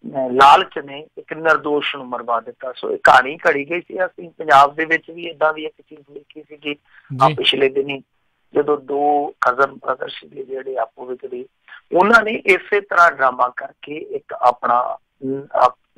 ਲਾਲਚ ਨੇ ਇੱਕ ਨਿਰਦੋਸ਼ ਨੂੰ ਮਰਵਾ ਦਿੱਤਾ। ਸੋ ਇਹ ਕਹਾਣੀ ਘੜੀ ਗਈ ਸੀ। ਅਸੀਂ ਪੰਜਾਬ ਦੇ ਵਿੱਚ ਵੀ ਏਦਾਂ ਦੀ ਇੱਕ ਚੀਜ਼ ਦੇਖੀ ਸੀਗੀ ਪਿਛਲੇ ਦਿਨੀ, ਜਦੋਂ ਦੋ ਕਜ਼ਨ ਬ੍ਰਦਰ ਸੀਗੇ ਜਿਹੜੇ ਆਪੋ ਵਿੱਚ ਵੀ, ਉਹਨਾਂ ਨੇ ਇਸੇ ਤਰ੍ਹਾਂ ਡਰਾਮਾ ਕਰਕੇ ਇੱਕ ਆਪਣਾ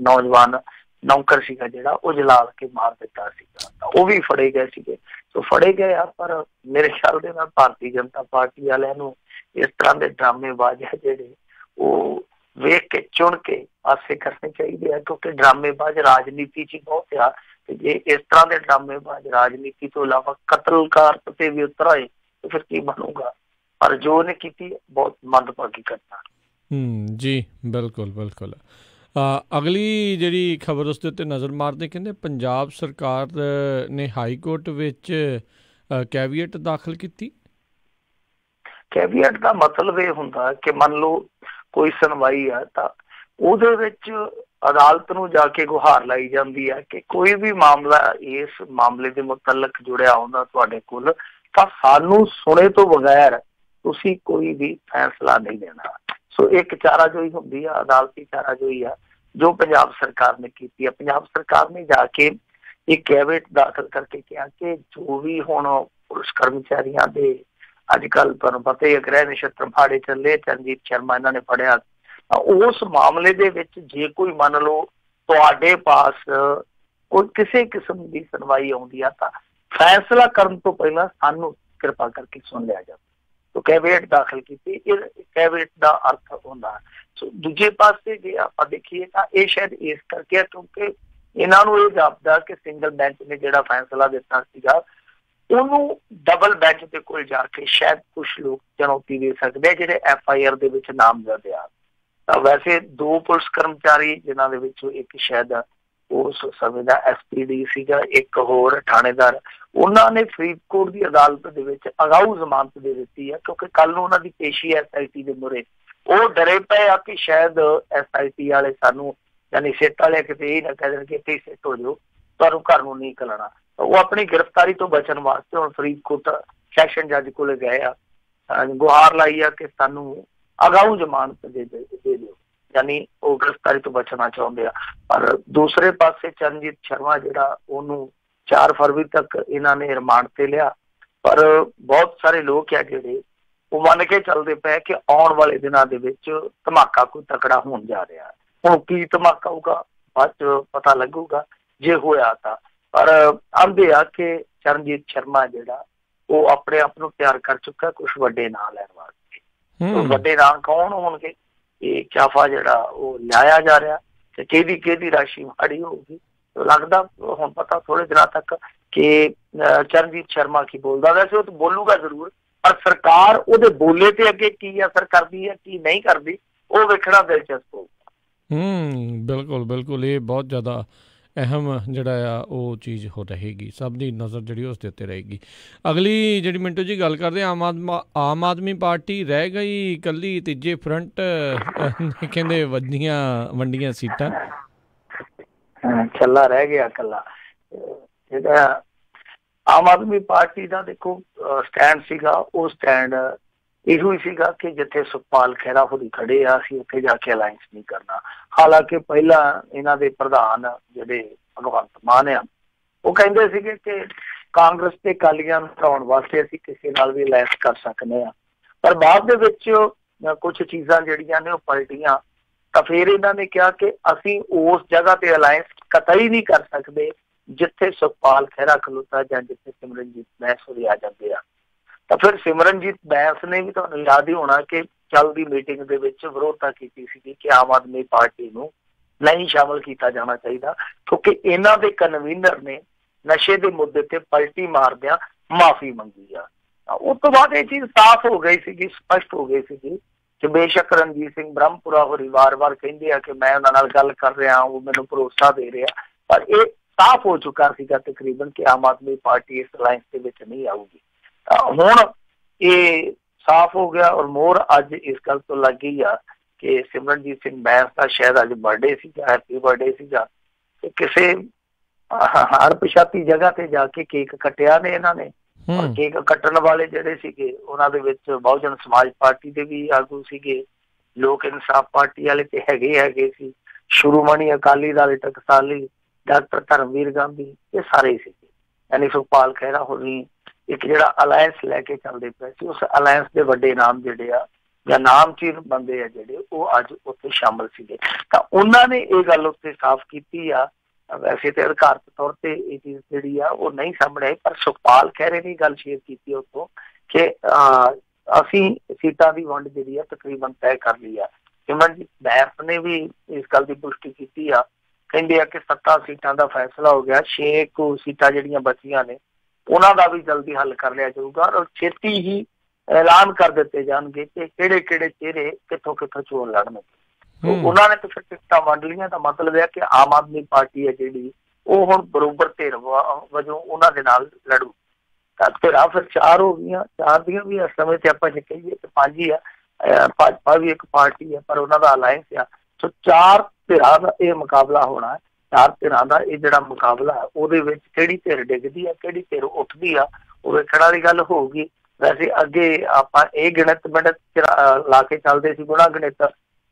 ਨੌਜਵਾਨ ਨੌਕਰ ਸੀਗਾ ਜਿਹੜਾ ਉਹ ਜਲਾਲ ਕੇ ਮਾਰ ਦਿੱਤਾ ਸੀਗਾ। ਤਾਂ ਉਹ ਵੀ ਫੜੇ ਗਏ ਸੀਗੇ। ਸੋ ਫੜੇ ਗਏ ਆ, ਪਰ ਮੇਰੇ ਖਿਆਲ ਦੇ ਨਾਲ ਭਾਰਤੀ ਜਨਤਾ ਪਾਰਟੀ ਵਾਲਿਆਂ ਨੂੰ ਇਸ ਤਰ੍ਹਾਂ ਦੇ ਡਰਾਮੇਬਾਜ਼ ਹੈ ਜਿਹੜੇ ਉਹ ਵੇਖ ਕੇ ਚੁਣ ਕੇ ਪਾਸੇ ਕਰਨੇ ਚਾਹੀਦੇ ਆ, ਕਿਉਂਕਿ ਡਰਾਮੇਬਾਜ਼ ਰਾਜਨੀਤੀ 'ਚ ਹੀ ਬਹੁਤ ਆ। ਤੇ ਜੇ ਇਸ ਤਰ੍ਹਾਂ ਦੇ ਡਰਾਮੇਬਾਜ਼ ਰਾਜਨੀਤੀ ਤੋਂ ਇਲਾਵਾ ਕਤਲਕਾਰ ਤੇ ਵੀ ਉਤਰ ਆਏ ਤੇ ਫਿਰ ਕੀ ਬਣੂਗਾ। ਪਰ ਜੋ ਉਹਨੇ ਕੀਤੀ ਬਹੁਤ ਮੰਦਭਾਗੀ ਘਟਨਾ। ਜੀ ਬਿਲਕੁਲ ਬਿਲकुल। ਅਗਲੀ ਜਿਹੜੀ ਖਬਰ ਉਸ ਦੇ ਉੱਤੇ ਨਜ਼ਰ ਮਾਰਦੇ, ਕਹਿੰਦੇ ਪੰਜਾਬ ਸਰਕਾਰ ਨੇ ਹਾਈ ਕੋਰਟ ਵਿੱਚ ਕੈਵੀਏਟ ਦਾਖਲ ਕੀਤੀ। ਕੈਵੀਏਟ ਦਾ ਮਤਲਬ ਇਹ ਹੁੰਦਾ ਕਿ ਮੰਨ ਲਓ ਕੋਈ ਸੁਣਵਾਈ ਆ ਤਾਂ ਉਹਦੇ ਵਿੱਚ ਅਦਾਲਤ ਨੂੰ ਜਾ ਕੇ ਗੁਹਾਰ ਲਾਈ ਜਾਂਦੀ ਹੈ ਕਿ ਕੋਈ ਵੀ ਮਾਮਲਾ ਇਸ ਮਾਮਲੇ ਦੇ ਮੁਤਲਕ ਜੁੜਿਆ ਹੁੰਦਾ ਤੁਹਾਡੇ ਕੋਲ, ਤਾਂ ਸਾਨੂੰ ਸੁਣੇ ਤੋਂ ਬਗੈਰ ਤੁਸੀਂ ਕੋਈ ਵੀ ਫੈਸਲਾ ਨਹੀਂ ਦੇਣਾ। ਸੋ ਇੱਕ ਚਾਰਾਜੋਈ ਹੁੰਦੀ ਆ, ਅਦਾਲਤੀ ਚਾਰਾਜੋਈ ਆ, ਜੋ ਪੰਜਾਬ ਸਰਕਾਰ ਨੇ ਕੀਤੀ ਆ। ਪੰਜਾਬ ਸਰਕਾਰ ਨੇ ਜਾ ਕੇ ਇਹ ਕੈਵੀਏਟ ਦਾਖਲ ਕਰਕੇ ਕਿਹਾ ਕਿ ਜੋ ਵੀ ਹੁਣ ਪੁਲਿਸ ਕਰਮਚਾਰੀਆਂ ਦੇ ਅੱਜ ਕੱਲ੍ਹ ਤੁਹਾਨੂੰ ਪਤਾ ਹੀ ਗ੍ਰਹਿ ਨਛੱਤਰ ਫਾੜੇ ਚੱਲੇ, ਚਰਨਜੀਤ ਸ਼ਰਮਾ ਇਹਨਾਂ ਨੇ ਫੜਿਆ, ਉਸ ਮਾਮਲੇ ਦੇ ਵਿੱਚ ਜੇ ਕੋਈ ਮੰਨ ਲਓ ਤੁਹਾਡੇ ਪਾਸ ਕੋਈ ਕਿਸੇ ਕਿਸਮ ਦੀ ਸੁਣਵਾਈ ਆਉਂਦੀ ਆ ਤਾਂ ਫੈਸਲਾ ਕਰਨ ਤੋਂ ਪਹਿਲਾਂ ਸਾਨੂੰ ਕਿਰਪਾ ਕਰਕੇ ਸੁਣ ਲਿਆ ਜਾਵੇ। ਤੋ ਕੈਵੀਏਟ ਦਾਖਲ ਕੀਤੀ। ਇਹ ਕੈਵੀਏਟ ਦਾ ਅਰਥ ਹੁੰਦਾ। ਸੋ ਦੂਜੇ ਪਾਸੇ ਜੇ ਆਪਾਂ ਦੇਖੀਏ ਤਾਂ ਇਹ ਸ਼ਾਇਦ ਇਸ ਕਰਕੇ ਕਿਉਂਕਿ ਇਹਨਾਂ ਨੂੰ ਇਹ ਜਾਪਦਾ ਕਿ ਸਿੰਗਲ ਬੈਂਚ ਨੇ ਜਿਹੜਾ ਫੈਸਲਾ ਦਿੱਤਾ ਸੀਗਾ ਉਹਨੂੰ ਡਬਲ ਬੈਂਚ ਦੇ ਕੋਲ ਜਾ ਕੇ ਸ਼ਾਇਦ ਕੁਛ ਲੋਕ ਚੁਣੌਤੀ ਦੇ ਸਕਦੇ ਜਿਹੜੇ FIR ਦੇ ਵਿੱਚ ਨਾਮਜ਼ਦ ਆ। ਤਾਂ ਵੈਸੇ ਦੋ ਪੁਲਿਸ ਕਰਮਚਾਰੀ ਜਿਨ੍ਹਾਂ ਦੇ ਵਿੱਚੋਂ ਇੱਕ ਸ਼ਾਇਦ ਉਸ ਸਮੇਂ ਦਾ SPD ਸੀਗਾ, ਇੱਕ ਹੋਰ ਥਾਣੇਦਾਰ, ਉਹਨਾਂ ਨੇ ਫਰੀਦਕੋਟ ਦੀ ਅਦਾਲਤ ਦੇ ਵਿੱਚ ਅਗਾਊ ਜ਼ਮਾਨਤ ਦੇ ਦਿੱਤੀ ਹੈ ਕਿਉਂਕਿ ਕੱਲ ਨੂੰ ਉਹਨਾਂ ਦੀ ਪੇਸ਼ੀ SIT ਦੇ ਮੂਹਰੇ। ਉਹ ਡਰੇ ਪਏ ਆ ਕਿ ਸ਼ਾਇਦ SIT ਵਾਲੇ ਸਾਨੂੰ ਯਾਨੀ ਸਿੱਟ ਵਾਲੇ ਕਿਤੇ ਇਹ ਨਾ ਕਹਿ ਦੇਣ ਕਿ ਇੱਥੇ ਸਿੱਟ ਹੋ ਜਾਓ, ਤੁਹਾਨੂੰ ਘਰ ਨੂੰ ਨਹੀਂ ਨਿਕਲਣਾ। ਉਹ ਆਪਣੀ ਗ੍ਰਿਫਤਾਰੀ ਤੋਂ ਬਚਣ ਵਾਸਤੇ ਹੁਣ ਫਰੀਦਕੋਟ ਸੈਸ਼ਨ ਜੱਜ ਕੋਲ ਗਏ ਆ, ਗੁਹਾਰ ਲਾਈ ਆ ਕਿ ਸਾਨੂੰ ਅਗਾਊ ਜ਼ਮਾਨਤ ਦੇ ਦਿਓ, ਯਾਨੀ ਉਹ ਗ੍ਰਿਫਤਾਰੀ ਤੋਂ ਬਚਣਾ ਚਾਹੁੰਦੇ ਆ। ਪਰ ਦੂਸਰੇ ਪਾਸੇ ਚਰਨਜੀਤ ਸ਼ਰਮਾ ਜਿਹੜਾ ਉਹਨੂੰ 4 ਫਰਵਰੀ ਤੱਕ ਇਹਨਾਂ ਨੇ ਰਿਮਾਂਡ ਤੇ ਲਿਆ। ਪਰ ਬਹੁਤ ਸਾਰੇ ਲੋਕ ਆ ਜਿਹੜੇ ਉਹ ਮੰਨ ਕੇ ਚੱਲਦੇ ਪਏ ਕਿ ਆਉਣ ਵਾਲੇ ਦਿਨਾਂ ਦੇ ਵਿੱਚ ਧਮਾਕਾ ਕੋਈ ਤਕੜਾ ਹੋਣ ਜਾ ਰਿਹਾ। ਹੁਣ ਕੀ ਧਮਾਕਾ ਹੋਊਗਾ ਬਾਅਦ ਚ ਪਤਾ ਲੱਗੂਗਾ ਜੇ ਹੋਇਆ ਤਾਂ। ਪਰ ਆਂਦੇ ਆ ਕਿ ਚਰਨਜੀਤ ਸ਼ਰਮਾ ਜਿਹੜਾ ਉਹ ਆਪਣੇ ਆਪ ਨੂੰ ਤਿਆਰ ਕਰ ਚੁੱਕਾ ਕੁਛ ਵੱਡੇ ਨਾਂ ਲੈਣ ਵਾਸਤੇ। ਵੱਡੇ ਨਾਂ ਕੌਣ ਹੋਣਗੇ ਇਹ ਚਾਫਾ ਜਿਹੜਾ ਉਹ ਲਿਆਇਆ ਜਾ ਰਿਹਾ ਤੇ ਕਿਹਦੀ ਰਾਸ਼ੀ ਮਾੜੀ ਹੋਊਗੀ ਲੱਗਦਾ ਹੁਣ ਪਤਾ ਥੋੜੇ ਦਿਨਾਂ ਤੱਕ ਕਿ ਚਰਨਜੀਤ ਸ਼ਰਮਾ ਕੀ ਬੋਲਦਾ। ਵੈਸੇ ਉਹ ਤਾਂ ਬੋਲੂਗਾ ਜ਼ਰੂਰ, ਪਰ ਸਰਕਾਰ ਉਹਦੇ ਬੋਲੇ ਤੇ ਅੱਗੇ ਕੀ ਅਸਰ ਕਰਦੀ ਹੈ ਕੀ ਨਹੀਂ ਕਰਦੀ ਉਹ ਵੇਖਣਾ ਦਿਲਚਸਪ ਹੋਊਗਾ। ਬਿਲਕੁਲ ਬਿਲਕੁਲ। ਇਹ ਬਹੁਤ ਜ਼ਿਆਦਾ ਅਹਿਮ ਜਿਹੜਾ ਆ ਉਹ ਚੀਜ਼ ਹੋ ਰਹੇਗੀ, ਸਭ ਦੀ ਨਜ਼ਰ ਜਿਹੜੀ ਉਸ ਦੇ ਉੱਤੇ ਰਹੇਗੀ। ਅਗਲੀ ਜਿਹੜੀ ਮਿੰਟੂ ਜੀ ਗੱਲ ਕਰਦੇ ਆਮ ਆਦਮੀ ਪਾਰਟੀ ਰਹਿ ਗਈ ਇਕੱਲੀ ਤੀਜੇ ਫਰੰਟ, ਕਹਿੰਦੇ ਵੰਡੀਆਂ ਸੀਟਾਂ ਛੱਲਾ ਰਹਿ ਗਿਆ ਇਕੱਲਾ। ਜਿਹੜਾ ਆਮ ਆਦਮੀ ਪਾਰਟੀ ਦਾ ਦੇਖੋ ਸਟੈਂਡ ਸੀਗਾ ਉਹ ਸਟੈਂਡ ਇਹੋ ਹੀ ਸੀਗਾ ਕਿ ਜਿੱਥੇ ਸੁਖਪਾਲ ਖਹਿਰਾ ਹੋਰੀ ਖੜੇ ਆ ਅਸੀਂ ਉੱਥੇ ਜਾ ਕੇ ਅਲਾਇੰਸ ਨਹੀਂ ਕਰਨਾ। ਹਾਲਾਂਕਿ ਪਹਿਲਾਂ ਇਹਨਾਂ ਦੇ ਪ੍ਰਧਾਨ ਜਿਹੜੇ ਭਗਵੰਤ ਮਾਨ ਆ ਉਹ ਕਹਿੰਦੇ ਸੀਗੇ ਕਿ ਕਾਂਗਰਸ ਤੇ ਅਕਾਲੀਆਂ ਨੂੰ ਹਟਾਉਣ ਵਾਸਤੇ ਅਸੀਂ ਕਿਸੇ ਨਾਲ ਵੀ ਅਲਾਇੰਸ ਕਰ ਸਕਦੇ ਹਾਂ, ਪਰ ਬਾਅਦ ਦੇ ਵਿੱਚ ਕੁਛ ਚੀਜ਼ਾਂ ਜਿਹੜੀਆਂ ਨੇ ਉਹ ਪਲਟੀਆਂ। ਤਾਂ ਫਿਰ ਇਹਨਾਂ ਨੇ ਕਿਹਾ ਕਿ ਅਸੀਂ ਉਸ ਜਗ੍ਹਾ ਤੇ ਅਲਾਇੰਸ ਕਤਈ ਨਹੀਂ ਕਰ ਸਕਦੇ ਜਿੱਥੇ ਸੁਖਪਾਲ ਖਹਿਰਾ ਖਲੋਤਾ ਜਾਂ ਜਿੱਥੇ ਸਿਮਰਨਜੀਤ ਬੈਂਸ ਹੋਰੀ ਆ ਜਾਂਦੇ ਆ। ਤਾਂ ਫਿਰ ਸਿਮਰਨਜੀਤ ਬੈਂਸ ਨੇ ਵੀ ਤੁਹਾਨੂੰ ਯਾਦ ਹੀ ਹੋਣਾ ਕਿ ਚੱਲਦੀ ਮੀਟਿੰਗ ਦੇ ਵਿੱਚ ਵਿਰੋਧਤਾ ਕੀਤੀ ਸੀਗੀ ਕਿ ਆਮ ਆਦਮੀ ਪਾਰਟੀ ਨੂੰ ਨਹੀਂ ਸ਼ਾਮਲ ਕੀਤਾ ਜਾਣਾ ਚਾਹੀਦਾ ਕਿਉਂਕਿ ਇਹਨਾਂ ਦੇ ਕਨਵੀਨਰ ਨੇ ਨਸ਼ੇ ਦੇ ਮੁੱਦੇ ਤੇ ਪਲਟੀ ਮਾਰਦਿਆਂ ਮਾਫੀ ਮੰਗੀ ਆ। ਉਸ ਤੋਂ ਬਾਅਦ ਇਹ ਚੀਜ਼ ਸਾਫ਼ ਹੋ ਗਈ ਸੀਗੀ, ਸਪਸ਼ਟ ਹੋ ਗਈ ਸੀਗੀ ਕਿ ਬੇਸ਼ੱਕ ਰਣਜੀਤ ਸਿੰਘ ਬ੍ਰਹਮਪੁਰਾ ਹੋਰੀ ਵਾਰ-ਵਾਰ ਕਹਿੰਦੇ ਆ ਕਿ ਮੈਂ ਉਹਨਾਂ ਨਾਲ ਗੱਲ ਕਰ ਰਿਹਾ, ਉਹ ਮੈਨੂੰ ਭਰੋਸਾ ਦੇ ਰਿਹਾ, ਪਰ ਇਹ ਸਾਫ਼ ਹੋ ਚੁੱਕਾ ਸੀਗਾ ਤਕਰੀਬਨ ਕਿ ਆਮ ਆਦਮੀ ਪਾਰਟੀ ਇਸ ਅਲਾਇੰਸ ਦੇ ਵਿੱਚ ਨਹੀਂ ਆਊਗੀ। ਹੁਣ ਇਹ ਸਾਫ਼ ਹੋ ਗਿਆ ਔਰ ਮੋਹਰ ਅੱਜ ਇਸ ਗੱਲ ਤੋਂ ਲੱਗ ਗਈ ਆ ਕਿ ਸਿਮਰਨਜੀਤ ਸਿੰਘ ਬੈਂਸ ਦਾ ਸ਼ਾਇਦ ਅੱਜ ਬਰਥਡੇ ਸੀਗਾ, ਹੈਪੀ ਬਰਥਡੇ ਸੀਗਾ, ਤੇ ਕਿਸੇ ਅਣਪਛਾਤੀ ਜਗ੍ਹਾ ਤੇ ਜਾ ਕੇ ਕੇਕ ਕੱਟਿਆ ਨੇ ਇਹਨਾਂ ਨੇ। ਔਰ ਕੇਕ ਕੱਟਣ ਵਾਲੇ ਜਿਹੜੇ ਸੀਗੇ ਉਹਨਾਂ ਦੇ ਵਿੱਚ ਬਹੁਜਨ ਸਮਾਜ ਪਾਰਟੀ ਦੇ ਵੀ ਆਗੂ ਸੀਗੇ, ਲੋਕ ਇਨਸਾਫ ਪਾਰਟੀ ਵਾਲੇ ਤੇ ਹੈਗੇ ਸੀ, ਸ਼੍ਰੋਮਣੀ ਅਕਾਲੀ ਦਲ ਟਕਸਾਲੀ, ਡਾਕਟਰ ਧਰਮਵੀਰ ਗਾਂਧੀ, ਇਹ ਸਾਰੇ ਹੀ ਸੀਗੇ। ਯਾਨੀ ਸੁਖਪਾਲ ਖਹਿਰਾ ਹੋਣੀ ਇੱਕ ਜਿਹੜਾ ਅਲਾਇੰਸ ਲੈ ਕੇ ਚੱਲਦੇ ਪਏ ਸੀ, ਉਸ ਅਲਾਇੰਸ ਦੇ ਵੱਡੇ ਨਾਮ ਜਿਹੜੇ ਆ ਜਾਂ ਨਾਮਚੀਨ ਬੰਦੇ ਆ ਜਿਹੜੇ, ਉਹ ਅੱਜ ਉੱਥੇ ਸ਼ਾਮਲ ਸੀਗੇ। ਤਾਂ ਉਹਨਾਂ ਨੇ ਇਹ ਗੱਲ ਉੱਥੇ ਸਾਫ਼ ਕੀਤੀ ਆ। ਵੈਸੇ ਤੇ ਅਧਿਕਾਰਤ ਤੌਰ ਤੇ ਇਹ ਚੀਜ਼ ਜਿਹੜੀ ਆ ਉਹ ਨਹੀਂ ਸਾਹਮਣੇ ਆਈ, ਪਰ ਸੁਖਪਾਲ ਖਹਿਰੇ ਨੇ ਗੱਲ ਸ਼ੇਅਰ ਕੀਤੀ ਉੱਥੋਂ ਕਿ ਅਸੀਂ ਸੀਟਾਂ ਦੀ ਵੰਡ ਜਿਹੜੀ ਆ ਤਕਰੀਬਨ ਤੈਅ ਕਰ ਲਈ ਆ। ਸਿਮਰਨਜੀਤ ਬੈਂਸ ਨੇ ਵੀ ਇਸ ਗੱਲ ਦੀ ਪੁਸ਼ਟੀ ਕੀਤੀ ਆ, ਕਹਿੰਦੇ ਆ ਕਿ 7 ਸੀਟਾਂ ਦਾ ਫੈਸਲਾ ਹੋ ਗਿਆ, 6 ਕੁ ਸੀਟਾਂ ਜਿਹੜੀਆਂ ਬਚੀਆਂ ਨੇ ਉਹਨਾਂ ਦਾ ਵੀ ਜਲਦੀ ਹੱਲ ਕਰ ਲਿਆ ਜਾਊਗਾ ਔਰ ਛੇਤੀ ਹੀ ਐਲਾਨ ਕਰ ਦਿੱਤੇ ਜਾਣਗੇ ਕਿ ਕਿਹੜੇ ਕਿਹੜੇ ਚਿਹਰੇ ਕਿੱਥੋਂ ਕਿੱਥੋਂ ਚੋਣ ਲੜਨਗੇ। ਉਹਨਾਂ ਨੇ ਤਾਂ ਫਿਰ ਟਿਕਟਾਂ ਵੰਡ ਲਈਆਂ। ਤਾਂ ਮਤਲਬ ਹੈ ਕਿ ਆਮ ਆਦਮੀ ਪਾਰਟੀ ਹੈ ਜਿਹੜੀ, ਉਹ ਹੁਣ ਬਰੋਬਰ ਧਿਰ ਵਜੋਂ ਉਹਨਾਂ ਦੇ ਨਾਲ ਲੜੂ। ਤਾਂ ਧਿਰਾਂ ਫਿਰ 4 ਹੋ ਗਈਆਂ, 4 ਦੀਆਂ ਵੀ ਇਸ ਸਮੇਂ ਤੇ ਆਪਾਂ ਜੇ ਕਹੀਏ ਕਿ 5 ਹੀ ਆ। ਭਾਜਪਾ ਵੀ ਇੱਕ ਪਾਰਟੀ ਹੈ ਪਰ ਉਹਨਾਂ ਦਾ ਅਲਾਇੰਸ ਆ। ਸੋ 4 ਧਿਰਾਂ ਦਾ ਇਹ ਮੁਕਾਬਲਾ ਹੋਣਾ ਹੈ। 4 ਧਿਰਾਂ ਦਾ ਇਹ ਜਿਹੜਾ ਮੁਕਾਬਲਾ ਹੈ ਉਹਦੇ ਵਿੱਚ ਕਿਹੜੀ ਧਿਰ ਡਿੱਗਦੀ ਆ, ਕਿਹੜੀ ਧਿਰ ਉੱਠਦੀ ਆ, ਉਹ ਵੇਖਣ ਵਾਲੀ ਗੱਲ ਹੋਊਗੀ। ਵੈਸੇ ਅੱਗੇ ਆਪਾਂ ਇਹ ਗਿਣਤ ਲਾ ਕੇ ਚੱਲਦੇ ਸੀ, ਗੁਣਾ ਗਣਿਤ,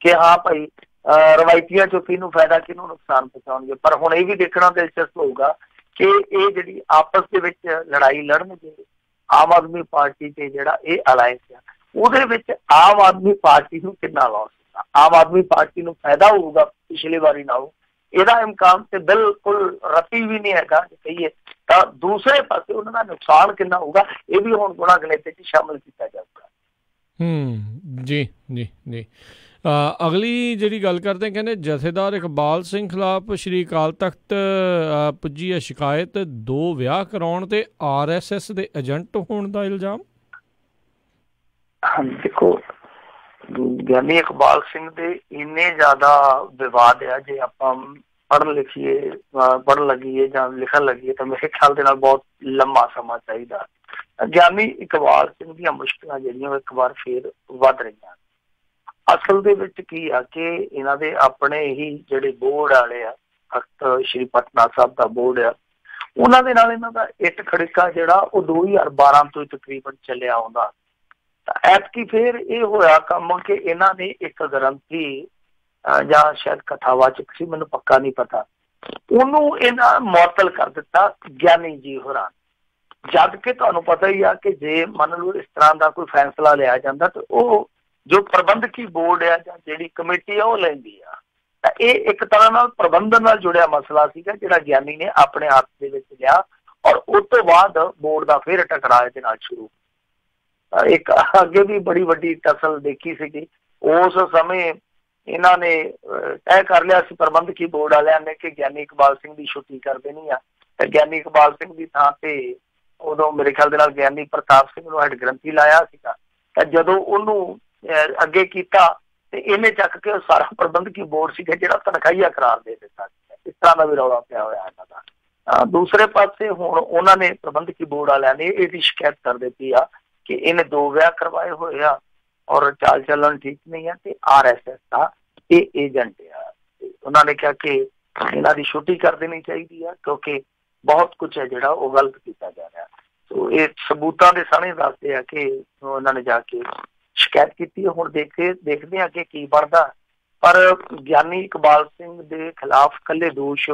ਕਿ ਹਾਂ ਭਾਈ ਰਵਾਇਤੀਆਂ ਚੋਂ ਕਿਹਨੂੰ ਫਾਇਦਾ ਕਿਹਨੂੰ ਨੁਕਸਾਨ ਪਹੁੰਚਾਉਣਗੇ। ਪਰ ਹੁਣ ਇਹ ਵੀ ਦੇਖਣਾ ਦਿਲਚਸਪ ਹੋਊਗਾ ਕਿ ਇਹ ਜਿਹੜੀ ਆਪਸ ਦੇ ਵਿੱਚ ਲੜਾਈ ਲੜਨਗੇ ਆਮ ਆਦਮੀ ਪਾਰਟੀ ਤੇ ਜਿਹੜਾ ਇਹ ਅਲਾਇੰਸ ਆ, ਉਹਦੇ ਵਿੱਚ ਆਮ ਆਦਮੀ ਪਾਰਟੀ ਨੂੰ ਕਿੰਨਾ ਲਾਸ ਹੋਊਗਾ, ਆਮ ਆਦਮੀ ਪਾਰਟੀ ਨੂੰ ਫਾਇਦਾ ਹੋਊਗਾ ਪਿਛਲੀ ਵਾਰੀ ਨਾਲੋਂ, ਇਹਦਾ ਇਮਕਾਨ ਤੇ ਬਿਲਕੁਲ ਰਤੀ ਵੀ ਨਹੀਂ ਹੈਗਾ ਜੇ ਕਹੀਏ। ਤਾਂ ਦੂਸਰੇ ਪਾਸੇ ਉਹਨਾਂ ਦਾ ਨੁਕਸਾਨ ਕਿੰਨਾ ਹੋਊਗਾ, ਇਹ ਵੀ ਹੁਣ ਗੁਣਾ ਗਣਿਤ ਚ ਸ਼ਾਮਲ ਕੀਤਾ ਜਾਊਗਾ। ਜੀ ਜੀ ਜੀ। ਅਗਲੀ ਜਿਹੜੀ ਗੱਲ ਕਰਦੇ, ਕਹਿੰਦੇ ਜਥੇਦਾਰ ਇਕਬਾਲ ਸਿੰਘ ਖਿਲਾਫ ਸ਼੍ਰੀ ਅਕਾਲ ਤਖਤ ਪੁੱਜੀ ਹੈ ਸ਼ਿਕਾਇਤ, 2 ਵਿਆਹ ਕਰਾਉਣ ਤੇ RSS ਦੇ ਏਜੰਟ ਹੋਣ ਦਾ ਇਲਜ਼ਾਮ। ਦੇਖੋ, ਗਿਆਨੀ ਇਕਬਾਲ ਸਿੰਘ ਦੇ ਇੰਨੇ ਜ਼ਿਆਦਾ ਵਿਵਾਦ ਆ, ਜੇ ਆਪਾਂ ਪੜ੍ਹਨ ਲੱਗੀਏ ਜਾਂ ਲਿਖਣ ਲੱਗੀਏ ਤਾਂ ਮੇਰੇ ਖਿਆਲ ਦੇ ਨਾਲ ਬਹੁਤ ਲੰਮਾ ਸਮਾਂ ਚਾਹੀਦਾ। ਗਿਆਨੀ ਇਕਬਾਲ ਸਿੰਘ ਦੀਆਂ ਮੁਸ਼ਕਿਲਾਂ ਜਿਹੜੀਆਂ ਇੱਕ ਵਾਰ ਫੇਰ ਵੱਧ ਰਹੀਆਂ। ਅਸਲ ਦੇ ਵਿੱਚ ਕੀ ਆ ਕਿ ਇਹਨਾਂ ਦੇ ਆਪਣੇ ਹੀ ਜਿਹੜੇ ਬੋਰਡ ਵਾਲੇ ਆ, ਤਖਤ ਸ਼੍ਰੀ ਪਟਨਾ ਸਾਹਿਬ ਦਾ ਬੋਰਡ ਆ, ਉਹਨਾਂ ਦੇ ਨਾਲ ਇਹਨਾਂ ਦਾ ਇੱਟ ਖੜਕਾ ਜਿਹੜਾ ਉਹ 2012 ਤੋਂ ਤਕਰੀਬਨ ਚੱਲਿਆ ਆਉਂਦਾ। ਤਾਂ ਐਤਕੀ ਫੇਰ ਇਹ ਹੋਇਆ ਕੰਮ ਕਿ ਇਹਨਾਂ ਨੇ ਇੱਕ ਗ੍ਰੰਥੀ ਜਾਂ ਸ਼ਾਇਦ ਕਥਾਵਾਚਕ ਸੀ, ਮੈਨੂੰ ਪੱਕਾ ਨਹੀਂ ਪਤਾ, ਉਹਨੂੰ ਇਹਨਾਂ ਮੁਅੱਤਲ ਕਰ ਦਿੱਤਾ ਗਿਆਨੀ ਜੀ ਹੋਰਾਂ। ਜਦ ਕਿ ਤੁਹਾਨੂੰ ਪਤਾ ਹੀ ਆ ਕਿ ਜੇ ਮੰਨ ਲਓ ਇਸ ਤਰ੍ਹਾਂ ਦਾ ਕੋਈ ਫੈਸਲਾ ਲਿਆ ਜਾਂਦਾ ਤਾਂ ਉਹ ਜੋ ਪ੍ਰਬੰਧਕੀ ਬੋਰਡ ਆ ਜਾਂ ਜਿਹੜੀ ਕਮੇਟੀ ਆ ਉਹ ਲੈਂਦੀ ਆ। ਤਾਂ ਇਹ ਇੱਕ ਤਰ੍ਹਾਂ ਨਾਲ ਪ੍ਰਬੰਧਨ ਨਾਲ ਜੁੜਿਆ ਮਸਲਾ ਸੀਗਾ ਜਿਹੜਾ ਗਿਆਨੀ ਨੇ ਆਪਣੇ ਹੱਥ ਦੇ ਵਿੱਚ ਲਿਆ ਔਰ ਉਸ ਤੋਂ ਬਾਅਦ ਬੋਰਡ ਦਾ ਫਿਰ ਟਕਰਾਅ ਦੇ ਨਾਲ ਸ਼ੁਰੂ। ਇੱਕ ਅੱਗੇ ਵੀ ਬੜੀ ਵੱਡੀ ਟਸਲ ਦੇਖੀ ਸੀਗੀ। ਉਸ ਸਮੇਂ ਇਹਨਾਂ ਨੇ ਤੈਅ ਕਰ ਲਿਆ ਸੀ ਪ੍ਰਬੰਧਕੀ ਬੋਰਡ ਵਾਲਿਆਂ ਨੇ ਕਿ ਗਿਆਨੀ ਇਕਬਾਲ ਸਿੰਘ ਦੀ ਛੁੱਟੀ ਕਰ ਦੇਣੀ ਆ, ਤੇ ਗਿਆਨੀ ਇਕਬਾਲ ਸਿੰਘ ਦੀ ਥਾਂ ਤੇ ਉਦੋਂ ਮੇਰੇ ਖਿਆਲ ਦੇ ਨਾਲ ਗਿਆਨੀ ਪ੍ਰਤਾਪ ਸਿੰਘ ਨੂੰ ਹੈਡ ਗ੍ਰੰਥੀ ਲਾਇਆ ਸੀਗਾ। ਤਾਂ ਜਦੋਂ ਉਹਨੂੰ ਅੱਗੇ ਕੀਤਾ ਤੇ ਇਹਨੇ ਚੱਕ ਕੇ ਸਾਰਾ ਪ੍ਰਬੰਧਕੀ ਬੋਰਡ ਸੀਗਾ ਜਿਹੜਾ ਤਨਖਾਹੀਆ ਕਰਾਰ ਦੇ ਦਿੱਤਾ। ਇਸ ਤਰ੍ਹਾਂ ਦਾ ਵੀ ਰੌਲਾ ਪਿਆ ਹੋਇਆ ਇਹਨਾਂ ਦਾ। ਦੂਸਰੇ ਪਾਸੇ ਹੁਣ ਉਹਨਾਂ ਨੇ ਪ੍ਰਬੰਧਕੀ ਬੋਰਡ ਵਾਲਿਆਂ ਨੇ ਇਹਦੀ ਸ਼ਿਕਾਇਤ ਕਰ ਦਿੱਤੀ ਆ ਕਿ ਇਹਨੇ 2 ਵਿਆਹ ਕਰਵਾਏ ਹੋਏ ਆ ਔਰ ਚਾਲ ਚੱਲਣ ਠੀਕ ਨਹੀਂ ਆ ਤੇ RSS ਦਾ ਇਹ ਏਜੰਟ ਆ। ਉਹਨਾਂ ਨੇ ਕਿਹਾ ਕਿ ਇਹਨਾਂ ਦੀ ਛੁੱਟੀ ਕਰ ਦੇਣੀ ਚਾਹੀਦੀ ਆ ਕਿਉਂਕਿ ਬਹੁਤ ਕੁਛ ਹੈ ਜਿਹੜਾ ਉਹ ਗਲਤ ਕੀਤਾ ਜਾ ਰਿਹਾ। ਸੋ ਇਹ ਸਬੂਤਾਂ ਦੇ ਸਾਹਮਣੇ ਦੱਸਦੇ ਆ ਕਿ ਉਹਨਾਂ ਨੇ ਜਾ ਕੇ ਸ਼ਿਕਾਇਤ ਕੀਤੀ। ਹੁਣ ਦੇਖਦੇ ਆ ਕਿ ਕੀ ਬਣਦਾ। ਪਰ ਗਿਆਨੀ ਇਕਬਾਲ ਸਿੰਘ ਦੇ ਖਿਲਾਫ ਇਕੱਲੇ ਦੋਸ਼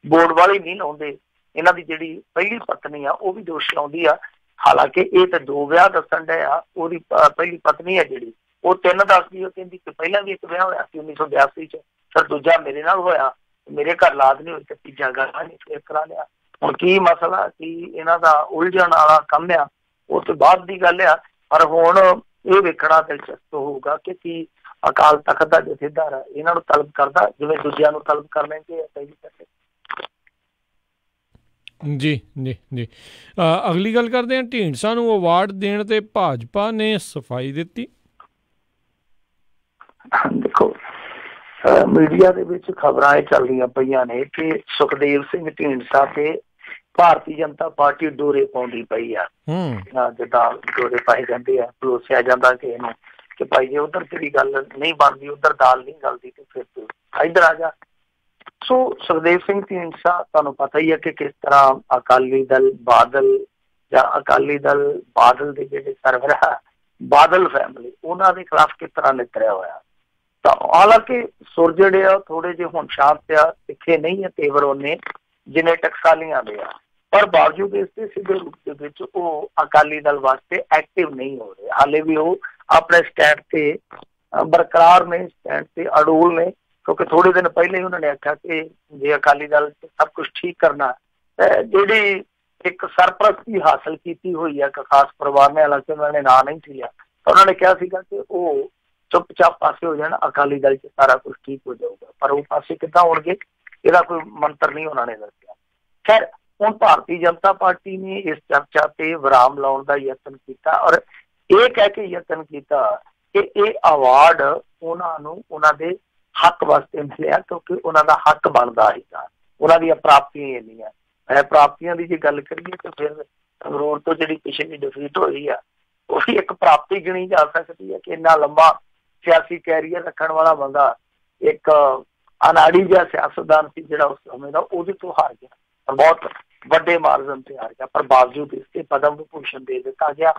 ਬੋਰਡ ਵਾਲੇ ਨਹੀਂ ਲਾਉਂਦੇ, ਇਹਨਾਂ ਦੀ ਜਿਹੜੀ ਪਹਿਲੀ ਪਤਨੀ ਆ ਉਹ ਵੀ ਦੋਸ਼ ਲਾਉਂਦੀ ਆ। ਹਾਲਾਂਕਿ ਇਹ ਤਾਂ 2 ਵਿਆਹ ਦੱਸਣ ਡਏ ਆ। ਉਹਦੀ ਪਹਿਲੀ ਪਤਨੀ ਹੈ ਜਿਹੜੀ ਉਹ 3 ਦੱਸਦੀ, ਉਹ ਕਹਿੰਦੀ ਕਿ ਪਹਿਲਾਂ ਵੀ ਇੱਕ ਵਿਆਹ ਹੋਇਆ ਸੀ 1982 ਚ, ਫਿਰ ਦੂਜਾ ਮੇਰੇ ਨਾਲ ਹੋਇਆ, ਮੇਰੇ ਘਰ ਲਾਦ ਨਹੀਂ ਹੋਈ ਤੇ ਤੀਜਾ ਗਾਹ ਨਹੀਂ ਫੇਰ ਕਰਾ ਲਿਆ। ਹੁਣ ਕੀ ਮਸਲਾ ਕੀ ਇਹਨਾਂ ਦਾ ਉਲਝਣ ਵਾਲਾ ਕੰਮ ਆ, ਉਹ ਤੋਂ ਬਾਅਦ ਦੀ ਗੱਲ ਆ। ਪਰ ਹੁਣ ਇਹ ਵੇਖਣਾ ਦਿਲਚਸਪ ਹੋਊਗਾ ਕਿ ਕੀ ਅਕਾਲ ਤਖਤ ਦਾ ਜਥੇਦਾਰ ਇਹਨਾਂ ਨੂੰ ਤਲਬ ਕਰਦਾ ਜਿਵੇਂ ਦੂਜਿਆਂ ਨੂੰ ਤਲਬ ਕਰ ਲੈਂਦੇ ਪਹਿਲੀ ਕਰਕੇ। ਜੀ ਜੀ ਜੀ। ਅਗਲੀ ਗੱਲ ਕਰਦੇ ਹਾਂ, ਢੀਂਡਸਾ ਨੂੰ ਅਵਾਰਡ ਦੇਣ ਤੇ ਭਾਜਪਾ ਨੇ ਸਫਾਈ ਦਿੱਤੀ। ਦੇਖੋ, ਮੀਡੀਆ ਦੇ ਵਿੱਚ ਖਬਰਾਂ ਇਹ ਚੱਲਦੀਆਂ ਪਈਆਂ ਨੇ ਕਿ ਸੁਖਦੇਵ ਸਿੰਘ ਢੀਂਡਸਾ ਤੇ ਭਾਰਤੀ ਜਨਤਾ ਪਾਰਟੀ ਡੋਰੇ ਪਾਉਂਦੀ ਪਈ ਆ। ਜਿੱਦਾਂ ਡੋਰੇ ਪਾਏ ਜਾਂਦੇ ਆ, ਪਲੋਸਿਆ ਜਾਂਦਾ ਕਿ ਇਹਨੂੰ ਕਿ ਭਾਈ ਜੇ ਉਧਰ ਤੇਰੀ ਗੱਲ ਨਹੀਂ ਬਣਦੀ, ਉਧਰ ਦਾਲ ਨਹੀਂ ਗਲਦੀ ਤੇ ਫਿਰ ਤੂੰ ਇੱਧਰ ਆ ਜਾ। ਸੋ ਸੁਖਦੇਵ ਸਿੰਘ ਢੀਂਡਸਾ ਤੁਹਾਨੂੰ ਪਤਾ ਹੀ ਹੈ ਕਿ ਕਿਸ ਤਰ੍ਹਾਂ ਅਕਾਲੀ ਦਲ ਬਾਦਲ ਦੇ ਜਿਹੜੇ ਸਰਵਰਾ ਬਾਦਲ ਫੈਮਿਲੀ ਉਹਨਾਂ ਦੇ ਖਿਲਾਫ ਕਿਸ ਤਰ੍ਹਾਂ ਨਿਤਰਿਆ ਹੋਇਆ। ਤਾਂ ਹਾਲਾਂਕਿ ਸੁਰ ਜਿਹੜੇ ਆ ਥੋੜੇ ਜਿਹੇ ਹੁਣ ਸ਼ਾਂਤ ਆ, ਤਿੱਖੇ ਨਹੀਂ ਆ ਤੇਵਰ ਉਹਨੇ ਜਿੰਨੇ ਟਕਸਾਲੀਆਂ ਦੇ ਆ, ਪਰ ਬਾਵਜੂਦ ਇਸ ਦੇ ਸਿੱਧੇ ਰੂਪ ਦੇ ਵਿੱਚ ਉਹ ਅਕਾਲੀ ਦਲ ਵਾਸਤੇ ਐਕਟਿਵ ਨਹੀਂ ਹੋ ਰਹੇ। ਹਾਲੇ ਵੀ ਉਹ ਆਪਣੇ ਸਟੈਂਡ ਤੇ ਬਰਕਰਾਰ ਨੇ, ਸਟੈਂਡ ਤੇ ਅੜੂਲ ਨੇ, ਕਿਉਂਕਿ ਥੋੜੇ ਦਿਨ ਪਹਿਲੇ ਹੀ ਉਹਨਾਂ ਨੇ ਆਖਿਆ ਕਿ ਜੇ ਅਕਾਲੀ ਦਲ ਸਭ ਕੁਝ ਠੀਕ ਕਰਨਾ, ਜਿਹੜੀ ਇੱਕ ਸਰਪ੍ਰਸਤੀ ਹਾਸਲ ਕੀਤੀ ਹੋਈ ਹੈ ਇੱਕ ਖਾਸ ਪਰਿਵਾਰ ਨੇ, ਹਾਲਾਂਕਿ ਉਹਨਾਂ ਨੇ ਨਾਂ ਨਹੀਂ ਲਿਆ, ਤਾਂ ਉਹਨਾਂ ਨੇ ਕਿਹਾ ਸੀਗਾ ਕਿ ਉਹ ਚੁੱਪਚਾਪ ਪਾਸੇ ਹੋ ਜਾਣ, ਅਕਾਲੀ ਦਲ 'ਚ ਸਾਰਾ ਕੁਝ ਠੀਕ ਹੋ ਜਾਊਗਾ। ਪਰ ਉਹ ਪਾਸੇ ਕਿੱਦਾਂ ਹੋਣਗੇ ਇਹਦਾ ਕੋਈ ਮੰਤਰ ਨਹੀਂ ਉਹਨਾਂ ਨੇ ਦੱਸਿਆ। ਖੈਰ, ਹੁਣ ਭਾਰਤੀ ਜਨਤਾ ਪਾਰਟੀ ਨੇ ਇਸ ਚਰਚਾ ਤੇ ਵਿਰਾਮ ਲਾਉਣ ਦਾ ਯਤਨ ਕੀਤਾ ਔਰ ਇਹ ਕਹਿ ਕੇ ਯਤਨ ਕੀਤਾ ਕਿ ਇਹ ਅਵਾਰਡ ਉਹਨਾਂ ਨੂੰ ਉਹਨਾਂ ਦੇ ਹੱਕ ਵਾਸਤੇ ਮਿਲਿਆ, ਕਿਉਂਕਿ ਉਹਨਾਂ ਦਾ ਹੱਕ ਬਣਦਾ ਸੀਗਾ, ਉਹਨਾਂ ਦੀਆਂ ਪ੍ਰਾਪਤੀਆਂ ਇੰਨੀਆਂ। ਪ੍ਰਾਪਤੀਆਂ ਦੀ ਜੇ ਗੱਲ ਕਰੀਏ ਤਾਂ ਫਿਰ ਸੰਗਰੂਰ ਤੋਂ ਜਿਹੜੀ ਪਿਛਲੀ ਡਿਫੀਟ ਹੋਈ ਆ ਉਹ ਵੀ ਇੱਕ ਪ੍ਰਾਪਤੀ ਗਿਣੀ ਜਾ ਸਕਦੀ ਹੈ ਕਿ ਇੰਨਾ ਲੰਬਾ ਸਿਆਸੀ ਕੈਰੀਅਰ ਰੱਖਣ ਵਾਲਾ ਬੰਦਾ ਇੱਕ ਅਨਾੜੀ ਜਿਹਾ ਸਿਆਸਤਦਾਨ ਸੀ ਜਿਹੜਾ ਉਸ ਸਮੇਂ ਦਾ, ਉਹਦੇ ਤੋਂ ਹਾਰ ਗਿਆ, ਪਰ ਬਹੁਤ ਵੱਡੇ ਮਾਰਜਨ ਤੇ ਹਾਰ ਗਿਆ। ਪਰ ਬਾਵਜੂਦ ਇਸ ਤੇ ਪਦਮ ਵਿਭੂਸ਼ਣ ਦੇ ਦਿੱਤਾ ਗਿਆ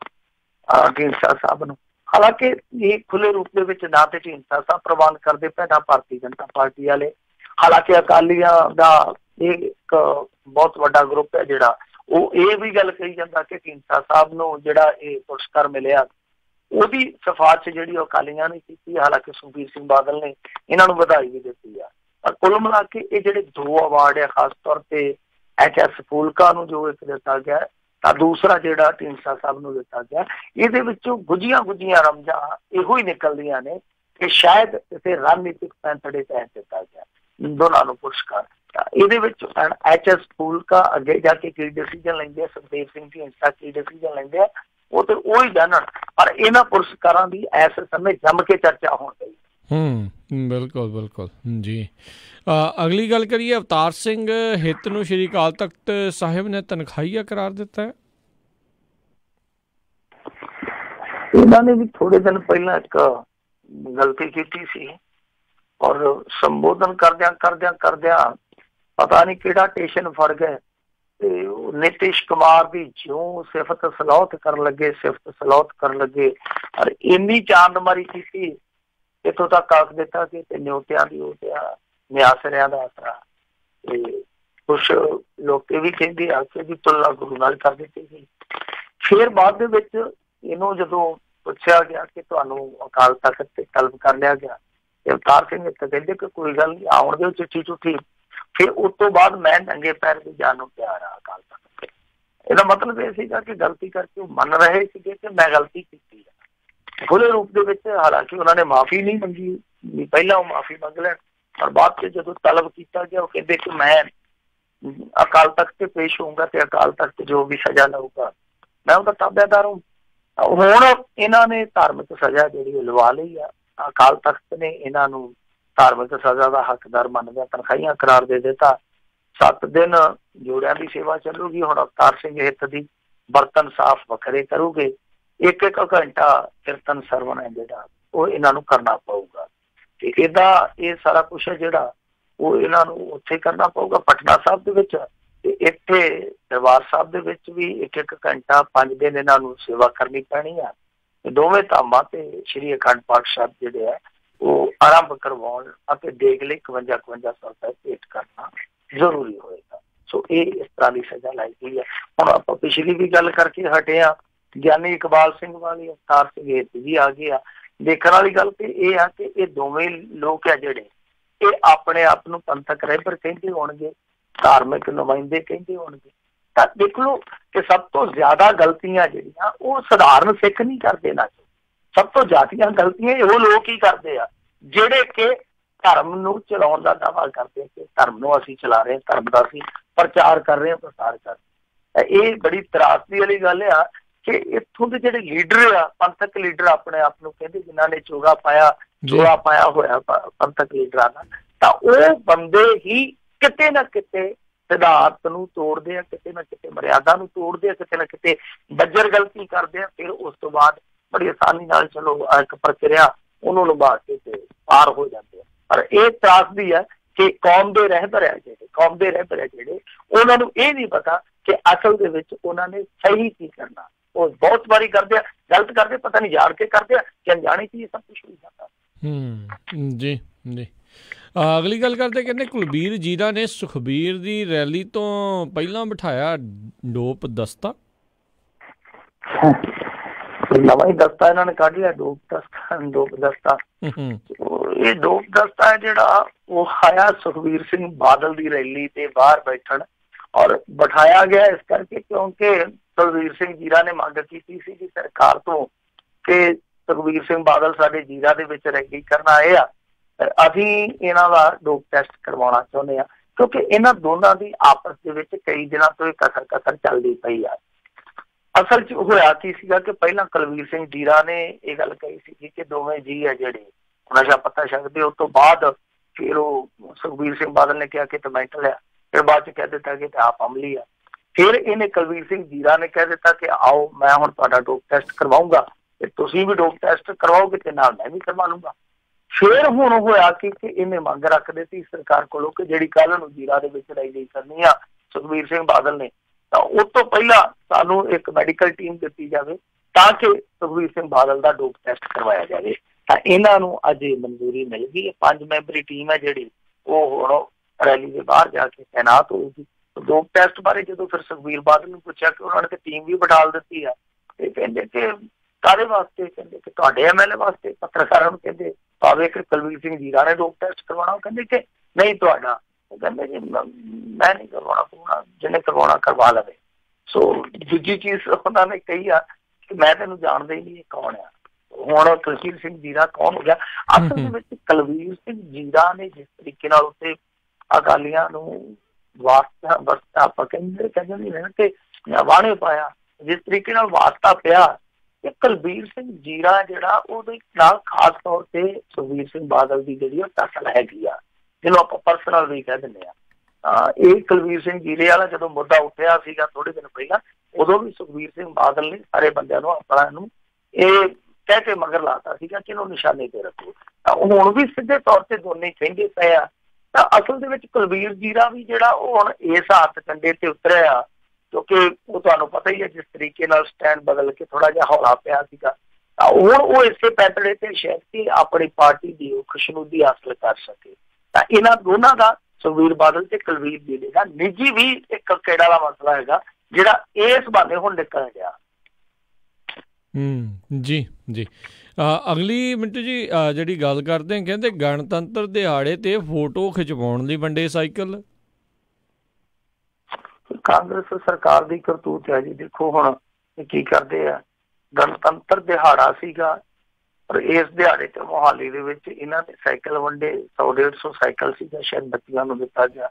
ਢੀਂਡਸਾ ਸਾਹਿਬ ਨੂੰ। ਹਾਲਾਂਕਿ ਇਹ ਖੁੱਲੇ ਰੂਪ ਦੇ ਵਿੱਚ ਨਾ ਤੇ ਢੀਂਡਸਾ ਸਾਹਿਬ ਪ੍ਰਬੰਧ ਕਰਦੇ ਪਏ ਨਾ ਭਾਰਤੀ ਜਨਤਾ ਪਾਰਟੀ ਵਾਲੇ। ਹਾਲਾਂਕਿ ਅਕਾਲੀਆਂ ਦਾ ਇਹ ਇੱਕ ਬਹੁਤ ਵੱਡਾ ਗਰੁੱਪ ਹੈ ਜਿਹੜਾ ਉਹ ਇਹ ਵੀ ਗੱਲ ਕਹੀ ਜਾਂਦਾ ਕਿ ਢੀਂਡਸਾ ਸਾਹਿਬ ਨੂੰ ਜਿਹੜਾ ਇਹ ਪੁਰਸਕਾਰ ਮਿਲਿਆ ਉਹਦੀ ਸਿਫਾਰਿਸ਼ ਜਿਹੜੀ ਉਹ ਅਕਾਲੀਆਂ ਨੇ ਕੀਤੀ। ਹਾਲਾਂਕਿ ਸੁਖਬੀਰ ਸਿੰਘ ਬਾਦਲ ਨੇ ਇਹਨਾਂ ਨੂੰ ਵਧਾਈ ਵੀ ਦਿੱਤੀ ਆ। ਪਰ ਕੁੱਲ ਮਿਲਾ ਕੇ ਇਹ ਜਿਹੜੇ ਦੋ ਅਵਾਰਡ ਆ, ਖਾਸ ਤੌਰ ਤੇ HS ਫੂਲਕਾ ਨੂੰ ਜੋ ਇੱਕ ਦਿੱਤਾ ਗਿਆ ਤਾਂ ਦੂਸਰਾ ਜਿਹੜਾ ਢੀਂਡਸਾ ਸਾਹਿਬ ਨੂੰ ਦਿੱਤਾ ਗਿਆ, ਇਹਦੇ ਵਿੱਚੋਂ ਗੁੱਝੀਆਂ ਰਮਜਾਂ ਇਹੋ ਹੀ ਨਿਕਲਦੀਆਂ ਨੇ ਕਿ ਸ਼ਾਇਦ ਕਿਸੇ ਰਣਨੀਤਿਕ ਪੈਂਤੜੇ ਤਹਿਤ ਦਿੱਤਾ ਗਿਆ ਦੋਨਾਂ ਨੂੰ ਪੁਰਸਕਾਰ। ਇਹਦੇ ਵਿੱਚ HS ਫੂਲਕਾ ਅੱਗੇ ਜਾ ਕੇ ਕੀ ਡਿਸੀਜਨ ਲੈਂਦੇ ਆ, ਸੁਖਦੇਵ ਸਿੰਘ ਢੀਂਡਸਾ ਕੀ ਡਿਸੀਜਨ ਲੈਂਦੇ ਆ, ਉਹ ਤੇ ਉਹੀ ਜਾਣਨ। ਪਰ ਇਹਨਾਂ ਪੁਰਸਕਾਰਾਂ ਦੀ ਇਸ ਸਮੇਂ ਜੰਮ ਕੇ ਚਰਚਾ ਹੋਣ ਗਈ। ਬਿਲਕੁਲ ਜੀ। ਅਗਲੀ ਗੱਲ ਕਰੀਏ, ਅਵਤਾਰ ਸਿੰਘ ਹਿੱਤ ਨੂੰ ਸ਼੍ਰੀ ਅਕਾਲ ਤਖਤ ਸਾਹਿਬ ਨੇ ਤਨਖਾਹੀਆ ਕਰਾਰ ਦਿੱਤਾ ਹੈ। ਇਹਨਾਂ ਨੇ ਵੀ ਥੋੜੇ ਦਿਨ ਪਹਿਲਾਂ ਇੱਕ ਗਲਤੀ ਕੀਤੀ ਸੀ ਔਰ ਸੰਬੋਧਨ ਕਰਦਿਆਂ ਪਤਾ ਨਹੀਂ ਕਿਹੜਾ ਸਟੇਸ਼ਨ ਫੜ ਗਏ ਤੇ ਨਿਤਿਸ਼ ਕੁਮਾਰ ਦੀ ਜਿਉਂ ਸਿਫਤ ਸਲਾਹਤ ਕਰਨ ਲੱਗੇ ਔਰ ਇੰਨੀ ਚਾਂਦਮਾਰੀ ਕੀਤੀ, ਇੱਥੋਂ ਤੱਕ ਆਖ ਦਿੱਤਾ ਕਿ ਨਿਉਤਿਆਂ ਦੀ ਨਿਆਸਰਿਆਂ ਦਾ ਆਸਰਾ। ਤੇ ਕੁਛ ਲੋਕ ਇਹ ਵੀ ਕਹਿੰਦੇ ਆ ਕਿ ਵੀ ਤੁਲਨਾ ਗੁਰੂ ਨਾਲ ਕਰ ਦਿੱਤੀ ਸੀ। ਫਿਰ ਬਾਅਦ ਦੇ ਵਿੱਚ ਇਹਨੂੰ ਜਦੋਂ ਪੁੱਛਿਆ ਗਿਆ ਕਿ ਤੁਹਾਨੂੰ ਅਕਾਲ ਤਖਤ ਤੇ ਤਲਬ ਕਰ ਲਿਆ ਗਿਆ, ਅਵਤਾਰ ਸਿੰਘ ਇੱਥੇ ਕਹਿੰਦੇ ਕਿ ਕੋਈ ਗੱਲ ਨਹੀਂ, ਆਉਣ ਦੇ ਚਿੱਠੀ ਚੁੱਠੀ। ਫਿਰ ਉਸ ਤੋਂ ਬਾਅਦ ਮੈਂ ਨੰਗੇ ਪੈਰ ਵੀ ਜਾਣ ਨੂੰ ਤਿਆਰ ਆ ਅਕਾਲ ਤਖਤ ਤੇ। ਇਹਦਾ ਮਤਲਬ ਇਹ ਸੀਗਾ ਕਿ ਗਲਤੀ ਕਰਕੇ ਉਹ ਮੰਨ ਰਹੇ ਸੀਗੇ ਕਿ ਮੈਂ ਗਲਤੀ ਕੀਤੀ ਹੈ ਖੁੱਲੇ ਰੂਪ ਦੇ ਵਿੱਚ। ਹਾਲਾਂਕਿ ਉਹਨਾਂ ਨੇ ਮਾਫੀ ਨਹੀਂ ਮੰਗੀ, ਪਹਿਲਾਂ ਉਹ ਮਾਫੀ ਮੰਗ ਲੈਣ, ਪਰ ਬਾਅਦ ਚ ਜਦੋਂ ਤਲਬ ਕੀਤਾ ਗਿਆ ਉਹ ਕਹਿੰਦੇ ਕਿ ਮੈਂ ਅਕਾਲ ਤਖਤ ਤੇ ਪੇਸ਼ ਹੋਊਂਗਾ ਤੇ ਅਕਾਲ ਤਖਤ ਜੋ ਵੀ ਸਜ਼ਾ ਲਊਗਾ ਮੈਂ ਉਹਦਾ ਤਾਬੇਦਾਰ ਹੂੰ। ਹੁਣ ਇਹਨਾਂ ਨੇ ਧਾਰਮਿਕ ਸਜ਼ਾ ਜਿਹੜੀ ਲਵਾ ਲਈ ਆ। ਅਕਾਲ ਤਖਤ ਨੇ ਇਹਨਾਂ ਨੂੰ ਧਾਰਮਿਕ ਸਜ਼ਾ ਦਾ ਹੱਕਦਾਰ ਮੰਨਦਿਆਂ ਤਨਖਾਹੀਆਂ ਕਰਾਰ ਦੇ ਦਿੱਤਾ। 7 ਦਿਨ ਜੋੜਿਆਂ ਦੀ ਸੇਵਾ ਚੱਲੂਗੀ। ਹੁਣ ਅਵਤਾਰ ਸਿੰਘ ਹਿੱਤ ਦੀ ਬਰਤਨ ਸਾਫ਼ ਵੱਖਰੇ ਕਰੂਗੇ, ਇੱਕ ਘੰਟਾ ਕੀਰਤਨ ਸਰਵਣ ਹੈ ਜਿਹੜਾ ਉਹ ਇਹਨਾਂ ਨੂੰ ਕਰਨਾ ਪਊਗਾ। ਤੇ ਇਹਦਾ ਇਹ ਸਾਰਾ ਕੁਛ ਹੈ ਜਿਹੜਾ ਉਹ ਇਹਨਾਂ ਨੂੰ ਉੱਥੇ ਕਰਨਾ ਪਊਗਾ ਪਟਨਾ ਸਾਹਿਬ ਦੇ ਵਿੱਚ, ਤੇ ਇੱਥੇ ਦਰਬਾਰ ਸਾਹਿਬ ਦੇ ਵਿੱਚ ਵੀ ਇੱਕ ਘੰਟਾ 5 ਦਿਨ ਇਹਨਾਂ ਨੂੰ ਸੇਵਾ ਕਰਨੀ ਪੈਣੀ ਆ। ਦੋਵੇਂ ਧਾਮਾਂ ਤੇ ਸ਼੍ਰੀ ਅਖੰਡ ਪਾਠ ਸਾਹਿਬ ਜਿਹੜੇ ਆ ਉਹ ਆਰੰਭ ਕਰਵਾਉਣ ਅਤੇ ਦੇਖ ਲਈ 51-51 ਰੁਪਏ ਭੇਟ ਕਰਨਾ ਜ਼ਰੂਰੀ ਹੋਏਗਾ। ਸੋ ਇਹ ਇਸ ਤਰ੍ਹਾਂ ਦੀ ਸਜ਼ਾ ਲਾਈ ਗਈ ਹੈ। ਹੁਣ ਆਪਾਂ ਪਿਛਲੀ ਵੀ ਗੱਲ ਕਰਕੇ ਹਟੇ ਹਾਂ, ਗਿਆਨੀ ਇਕਬਾਲ ਸਿੰਘ ਵਾਲੀ, ਅਵਤਾਰ ਸਿੰਘ ਹਿੱਤ ਵੀ ਆ ਗਏ ਆ। ਦੇਖਣ ਵਾਲੀ ਗੱਲ ਤੇ ਇਹ ਆ ਕਿ ਇਹ ਦੋਵੇਂ ਲੋਕ ਆ ਜਿਹੜੇ ਇਹ ਆਪਣੇ ਆਪ ਨੂੰ ਪੰਥਕ ਰਹਿਬਰ ਕਹਿੰਦੇ ਹੋਣਗੇ, ਧਾਰਮਿਕ ਨੁਮਾਇੰਦੇ ਕਹਿੰਦੇ ਹੋਣਗੇ। ਤਾਂ ਦੇਖ ਲਓ ਕਿ ਸਭ ਤੋਂ ਜ਼ਿਆਦਾ ਗਲਤੀਆਂ ਜਿਹੜੀਆਂ ਉਹ ਸਧਾਰਨ ਸਿੱਖ ਨਹੀਂ ਕਰਦੇ ਨਾ, ਸਭ ਤੋਂ ਜ਼ਿਆਦੀਆਂ ਗਲਤੀਆਂ ਉਹ ਲੋਕ ਹੀ ਕਰਦੇ ਆ ਜਿਹੜੇ ਕਿ ਧਰਮ ਨੂੰ ਚਲਾਉਣ ਦਾ ਦਾਅਵਾ ਕਰਦੇ ਕਿ ਧਰਮ ਨੂੰ ਅਸੀਂ ਚਲਾ ਰਹੇ, ਧਰਮ ਦਾ ਅਸੀਂ ਪ੍ਰਚਾਰ ਕਰ ਰਹੇ ਹਾਂ, ਪ੍ਰਸਾਰ ਕਰ ਰਹੇ। ਇਹ ਬੜੀ ਤਰਾਸਦੀ ਵਾਲੀ ਗੱਲ ਆ ਕਿ ਇੱਥੋਂ ਦੇ ਜਿਹੜੇ ਲੀਡਰ ਆ, ਪੰਥਕ ਲੀਡਰ ਆਪਣੇ ਆਪ ਨੂੰ ਕਹਿੰਦੇ ਜਿਨ੍ਹਾਂ ਨੇ ਚੋਲਾ ਪਾਇਆ ਹੋਇਆ ਪੰਥਕ ਲੀਡਰਾਂ ਦਾ, ਤਾਂ ਉਹ ਬੰਦੇ ਹੀ ਕਿਤੇ ਨਾ ਕਿਤੇ ਸਿਧਾਂਤ ਨੂੰ ਤੋੜਦੇ ਆ, ਕਿਤੇ ਨਾ ਕਿਤੇ ਮਰਿਆਦਾ ਨੂੰ ਤੋੜਦੇ ਆ, ਕਿਤੇ ਨਾ ਕਿਤੇ ਬੱਜਰ ਗਲਤੀ ਕਰਦੇ ਆ। ਫਿਰ ਉਸ ਤੋਂ ਬਾਅਦ ਬੜੀ ਆਸਾਨੀ ਨਾਲ ਚਲੋ ਇੱਕ ਪ੍ਰਕਿਰਿਆ ਉਹਨੂੰ ਨਿਭਾ ਕੇ ਤੇ ਪਾਰ ਹੋ ਜਾਂਦੇ ਆ। ਪਰ ਇਹ ਤਰਾਸਦੀ ਹੈ ਕਿ ਕੌਮ ਦੇ ਰਹਿਬਰ ਹੈ ਜਿਹੜੇ ਉਹਨਾਂ ਨੂੰ ਇਹ ਨਹੀਂ ਪਤਾ ਕਿ ਅਸਲ ਦੇ ਵਿੱਚ ਉਹਨਾਂ ਨੇ ਸਹੀ ਕੀ ਕਰਨਾ। ਉਹ ਬਹੁਤ ਵਾਰੀ ਕਰਦੇ ਆ, ਗਲਤ ਕਰਦੇ, ਪਤਾ ਨਹੀਂ ਜਾਣ ਕੇ ਕਰਦੇ ਆ ਕਿ ਅਣਜਾਣੇ ਚ ਇਹ ਸਭ ਕੁਛ ਹੋ ਜਾਂਦਾ। ਜੀ ਜੀ। ਅਗਲੀ ਗੱਲ ਕਰਦੇ, ਕਹਿੰਦੇ ਕੁਲਬੀਰ ਜੀਰਾ ਨੇ ਸੁਖਬੀਰ ਦੀ ਰੈਲੀ ਤੋਂ ਪਹਿਲਾਂ ਬਿਠਾਇਆ ਡੋਪ ਦਸਤਾ। ਨਵਾਂ ਹੀ ਦਸਤਾ ਇਹਨਾਂ ਨੇ ਕੱਢ ਲਿਆ, ਡੋਪ ਦਸਤਾ। ਇਹ ਡੋਪ ਦਸਤਾ ਹੈ ਜਿਹੜਾ ਉਹ ਆਇਆ ਸੁਖਬੀਰ ਸਿੰਘ ਬਾਦਲ ਦੀ ਰੈਲੀ ਤੇ ਬਾਹਰ ਬੈਠਣ, ਔਰ ਬਿਠਾਇਆ ਗਿਆ ਇਸ ਕਰਕੇ ਕਿਉਂਕਿ ਸੁਖਬੀਰ ਸਿੰਘ ਜੀਰਾ ਨੇ ਮੰਗ ਕੀਤੀ ਸੀ ਕਿ ਸਰਕਾਰ ਤੋਂ ਕਿ ਸੁਖਬੀਰ ਸਿੰਘ ਬਾਦਲ ਸਾਡੇ ਜੀਰਾ ਦੇ ਵਿੱਚ ਰੈਲੀ ਕਰਨ ਆਏ ਆ, ਅਸੀਂ ਇਹਨਾਂ ਦਾ ਡੋਪ ਟੈਸਟ ਕਰਵਾਉਣਾ ਚਾਹੁੰਦੇ ਆ, ਕਿਉਂਕਿ ਇਹਨਾਂ ਦੋਨਾਂ ਦੀ ਆਪਸ ਦੇ ਵਿੱਚ ਕਈ ਦਿਨਾਂ ਤੋਂ ਇਹ ਕਸਰ ਚੱਲਦੀ ਪਈ ਆ। ਅਸਲ 'ਚ ਹੋਇਆ ਕੀ ਸੀਗਾ ਕਿ ਪਹਿਲਾਂ ਕੁਲਬੀਰ ਸਿੰਘ ਜੀਰਾ ਨੇ ਇਹ ਗੱਲ ਕਹੀ ਸੀ ਕਿ ਦੋਵੇਂ ਜੀ ਆ ਜਿਹੜੇ ਨਸ਼ਾ ਪੱਤਾ ਛਕਦੇ, ਉਸ ਤੋਂ ਬਾਅਦ ਫਿਰ ਉਹ ਸੁਖਬੀਰ ਸਿੰਘ ਬਾਦਲ ਨੇ ਕਿਹਾ ਕਿ ਤੇ ਮੈਂਟਲ ਆ, ਫਿਰ ਬਾਅਦ 'ਚ ਕਹਿ ਦਿੱਤਾ ਕਿ ਆਪ ਅਮਲੀ ਆ। ਫਿਰ ਇਹਨੇ ਕੁਲਬੀਰ ਸਿੰਘ ਜੀਰਾ ਨੇ ਕਹਿ ਦਿੱਤਾ ਕਿ ਆਓ ਮੈਂ ਹੁਣ ਤੁਹਾਡਾ ਡੋਪ ਟੈਸਟ ਕਰਵਾਊਂਗਾ ਤੇ ਤੁਸੀਂ ਵੀ ਡੋਪ ਟੈਸਟ ਕਰਵਾਓਗੇ ਤੇ ਨਾਲ ਮੈਂ ਵੀ ਕਰਵਾ ਲੂੰਗਾ। ਫਿਰ ਹੁਣ ਹੋਇਆ ਕਿ ਇਹਨੇ ਮੰਗ ਰੱਖ ਦਿੱਤੀ ਸਰਕਾਰ ਕੋਲੋਂ ਕਿ ਜਿਹੜੀ ਕੱਲ੍ਹ ਨੂੰ ਜੀਰਾ ਦੇ ਵਿੱਚ ਰੈਲੀ ਕਰਨੀ ਆ ਸੁਖਬੀਰ ਸਿੰਘ ਬਾਦਲ ਨੇ, ਤਾਂ ਉਸ ਤੋਂ ਪਹਿਲਾਂ ਸਾਨੂੰ ਇੱਕ ਮੈਡੀਕਲ ਟੀਮ ਦਿੱਤੀ ਜਾਵੇ ਤਾਂ ਕਿ ਸੁਖਬੀਰ ਸਿੰਘ ਬਾਦਲ ਦਾ ਡੋਪ ਟੈਸਟ ਕਰਵਾਇਆ ਜਾਵੇ। ਤਾਂ ਇਹਨਾਂ ਨੂੰ ਅੱਜ ਮਨਜ਼ੂਰੀ ਮਿਲ ਗਈ। 5 ਮੈਂਬਰੀ ਟੀਮ ਹੈ ਜਿਹੜੀ ਉਹ ਹੁਣ ਰੈਲੀ ਦੇ ਬਾਹਰ ਜਾ ਕੇ ਤੈਨਾਤ ਹੋਊਗੀ। ਡੋਪ ਟੈਸਟ ਬਾਰੇ ਜਦੋਂ ਫਿਰ ਸੁਖਬੀਰ ਬਾਦਲ ਨੂੰ ਪੁੱਛਿਆ ਕਿ ਉਹਨਾਂ ਨੇ ਤੇ ਟੀਮ ਵੀ ਬਿਠਾਲ ਦਿੱਤੀ ਆ, ਤੇ ਕਹਿੰਦੇ ਕਿ ਕਾਹਦੇ ਵਾਸਤੇ, ਕਹਿੰਦੇ ਕਿ ਤੁਹਾਡੇ ਐਮਐਲਏ ਵਾਸਤੇ। ਪੱਤਰਕਾਰਾਂ ਨੂੰ ਕਹਿੰਦੇ ਭਾਵੇਂ ਕਿ ਕੁਲਬੀਰ ਸਿੰਘ ਜੀਰਾ ਨੇ ਡੋਪ ਟੈਸਟ ਕਰਵਾਉਣਾ, ਉਹ ਕਹਿੰਦੇ ਕਿ ਨਹੀਂ ਤੁਹਾਡਾ, ਉਹ ਕਹਿੰਦੇ ਜੀ ਮੈਂ ਨਹੀਂ ਕਰਵਾਉਣਾ, ਜਿਹਨੇ ਕਰਵਾਉਣਾ ਕਰਵਾ ਲਵੇ। ਸੋ ਦੂਜੀ ਚੀਜ਼ ਉਹਨਾਂ ਨੇ ਕਹੀ ਆ ਕਿ ਮੈਂ ਤੈਨੂੰ ਜਾਣਦਾ ਹੀ ਨਹੀਂ ਇਹ ਕੌਣ ਆ। ਹੁਣ ਕੁਲਬੀਰ ਸਿੰਘ ਜੀਰਾ ਕੌਣ ਹੋ ਗਿਆ? ਅਸਲ ਦੇ ਵਿੱਚ ਕੁਲਬੀਰ ਸਿੰਘ ਜੀਰਾ ਨੇ ਜਿਸ ਤਰੀਕੇ ਨਾਲ ਉੱਥੇ ਅਕਾਲੀਆਂ ਨੂੰ ਵਾਸਤਾ ਆਪਾਂ ਕਹਿੰਦੇ ਕਿ ਵਾਣੇ ਪਾਇਆ, ਜਿਸ ਤਰੀਕੇ ਨਾਲ ਵਾਸਤਾ ਪਿਆ, ਕਿ ਕੁਲਬੀਰ ਸਿੰਘ ਜੀਰਾ ਜਿਹੜਾ ਉਹਦੇ ਨਾਲ ਖਾਸ ਤੌਰ ਤੇ ਸੁਖਬੀਰ ਸਿੰਘ ਬਾਦਲ ਦੀ ਜਿਹੜੀ ਉਹ ਟੱਕਰ ਹੈਗੀ ਆ, ਜਿਹਨੂੰ ਆਪਾਂ ਪਰਸਨਲ ਵੀ ਕਹਿ ਦਿੰਦੇ ਆ। ਇਹ ਕੁਲਬੀਰ ਸਿੰਘ ਜੀਰੇ ਵਾਲਾ ਜਦੋਂ ਮੁੱਦਾ ਉੱਠਿਆ ਸੀਗਾ ਥੋੜੇ ਦਿਨ ਪਹਿਲਾਂ, ਉਦੋਂ ਵੀ ਸੁਖਬੀਰ ਸਿੰਘ ਬਾਦਲ ਨੇ ਸਾਰੇ ਬੰਦਿਆਂ ਨੂੰ ਆਪਣਾ ਨੂੰ ਇਹ ਕਹਿ ਕੇ ਮਗਰ ਲਾਤਾ ਸੀਗਾ ਕਿ ਇਹਨੂੰ ਨਿਸ਼ਾਨੇ ਤੇ ਰੱਖੋ। ਤਾਂ ਹੁਣ ਵੀ ਸਿੱਧੇ ਤੌਰ ਤੇ ਦੋਨੇ ਕਹਿੰਦੇ ਪਏ ਆ। ਤਾਂ ਅਸਲ ਦੇ ਵਿੱਚ ਕੁਲਬੀਰ ਜੀਰਾ ਵੀ ਜਿਹੜਾ ਉਹ ਹੁਣ ਇਸ ਹੱਥ ਕੰਡੇ ਤੇ ਉਤਰਿਆ, ਕਿਉਂਕਿ ਉਹ ਤੁਹਾਨੂੰ ਪਤਾ ਹੀ ਹੈ ਜਿਸ ਤਰੀਕੇ ਨਾਲ ਸਟੈਂਡ ਬਦਲ ਕੇ ਥੋੜਾ ਜਿਹਾ ਹੌਲਾ ਪਿਆ ਸੀਗਾ। ਤਾਂ ਹੁਣ ਉਹ ਇਸੇ ਪੈਂਤੜੇ ਤੇ ਸ਼ਾਇਦ ਕਿ ਆਪਣੀ ਪਾਰਟੀ ਦੀ ਖੁਸ਼ਨੂਦੀ ਹਾਸਲ ਕਰ ਸਕੇ। ਤਾਂ ਇਹਨਾਂ ਦੋਨਾਂ ਦਾ, ਸੁਖਬੀਰ ਬਾਦਲ ਤੇ ਕੁਲਬੀਰ ਜੀਰੇ ਦਾ ਨਿੱਜੀ ਵੀ ਇੱਕ ਕਿਹੜਾ ਵਾਲਾ ਮਸਲਾ ਹੈਗਾ ਜਿਹੜਾ ਇਸ ਬਹਾਨੇ ਹੁਣ ਨਿਕਲ ਗਿਆ। ਜੀ ਜੀ। ਅਗਲੀ ਮਿੰਟੂ ਜੀ ਜਿਹੜੀ ਗੱਲ ਕਰਦੇ ਹਾਂ, ਕਹਿੰਦੇ ਗਣਤੰਤਰ ਦਿਹਾੜੇ ਤੇ ਫੋਟੋ ਖਿਚਵਾਉਣ ਲਈ ਵੰਡੇ ਸਾਈਕਲ। ਕਾਂਗਰਸ ਸਰਕਾਰ ਦੀ ਕਰਤੂਤ ਹੈ ਜੀ। ਦੇਖੋ ਹੁਣ ਕੀ ਕਰਦੇ ਆ, ਗਣਤੰਤਰ ਦਿਹਾੜਾ ਸੀਗਾ ਪਰ ਇਸ ਦਿਹਾੜੇ ਤੇ ਮੋਹਾਲੀ ਦੇ ਵਿੱਚ ਇਹਨਾਂ ਦੇ ਸਾਈਕਲ ਵੰਡੇ, 100-150 ਸਾਈਕਲ ਸੀਗਾ ਸ਼ਾਇਦ ਬੱਚਿਆਂ ਨੂੰ ਦਿੱਤਾ ਗਿਆ।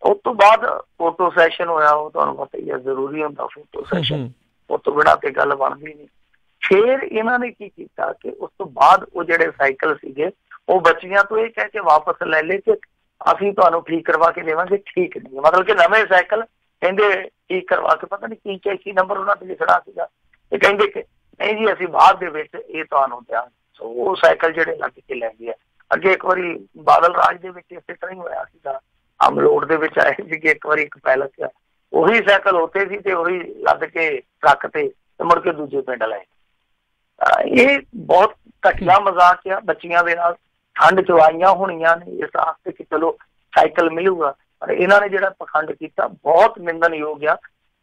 ਉਸ ਤੋਂ ਬਾਅਦ ਫੋਟੋ ਸੈਸ਼ਨ ਹੋਇਆ, ਉਹ ਤੁਹਾਨੂੰ ਪਤਾ ਹੀ ਹੈ ਜ਼ਰੂਰੀ ਹੁੰਦਾ ਫੋਟੋ ਸੈਸ਼ਨ, ਉਸ ਤੋਂ ਬਿਨਾਂ ਤੇ ਗੱਲ ਬਣਦੀ ਨਹੀਂ। ਫਿਰ ਇਹਨਾਂ ਨੇ ਕੀ ਕੀਤਾ ਕਿ ਉਸ ਤੋਂ ਬਾਅਦ ਉਹ ਜਿਹੜੇ ਸਾਈਕਲ ਸੀਗੇ ਉਹ ਬੱਚੀਆਂ ਤੋਂ ਇਹ ਕਹਿ ਕੇ ਵਾਪਸ ਲੈ ਲਏ ਕਿ ਅਸੀਂ ਤੁਹਾਨੂੰ ਠੀਕ ਕਰਵਾ ਕੇ ਦੇਵਾਂਗੇ। ਠੀਕ ਨਹੀਂ, ਮਤਲਬ ਕਿ ਨਵੇਂ ਸਾਈਕਲ ਕਹਿੰਦੇ ਠੀਕ ਕਰਵਾ ਕੇ, ਪਤਾ ਨਹੀਂ ਕੀ ਨੰਬਰ ਉਹਨਾਂ ਤੇ ਲਿਖਣਾ ਸੀਗਾ, ਇਹ ਕਹਿੰਦੇ ਕਿ ਨਹੀਂ ਜੀ ਅਸੀਂ ਬਾਅਦ ਦੇ ਵਿੱਚ ਇਹ ਤੁਹਾਨੂੰ ਦਿਆਂਗੇ। ਸੋ ਉਹ ਸਾਈਕਲ ਜਿਹੜੇ ਲੱਗ ਕੇ ਲੈ ਗਏ। ਅੱਗੇ ਇੱਕ ਵਾਰੀ ਬਾਦਲ ਰਾਜ ਦੇ ਵਿੱਚ ਇਸੇ ਤਰ੍ਹਾਂ ਹੀ ਹੋਇਆ ਸੀਗਾ, ਅਮਲੋੜ ਦੇ ਵਿੱਚ ਆਏ ਸੀਗੇ ਇੱਕ ਵਾਰੀ ਇੱਕ ਪੈਲਸ, ਉਹੀ ਸਾਈਕਲ ਉੱਥੇ ਸੀ ਤੇ ਉਹੀ ਲੱਦ ਕੇ ਟਰੱਕ ਤੇ ਮੁੜ ਕੇ ਦੂਜੇ ਪਿੰਡ ਲਏ। ਇਹ ਬਹੁਤ ਘਟੀਆ ਮਜ਼ਾਕ ਆ ਬੱਚੀਆਂ ਦੇ ਨਾਲ। ਠੰਡ ਚਵਾਈਆਂ ਹੋਣੀਆਂ ਨੇ ਇਸ ਵਾਸਤੇ ਕਿ ਚਲੋ ਸਾਈਕਲ ਮਿਲੂਗਾ, ਪਰ ਇਹਨਾਂ ਨੇ ਜਿਹੜਾ ਪਖੰਡ ਕੀਤਾ ਬਹੁਤ ਨਿੰਦਣਯੋਗ ਆ।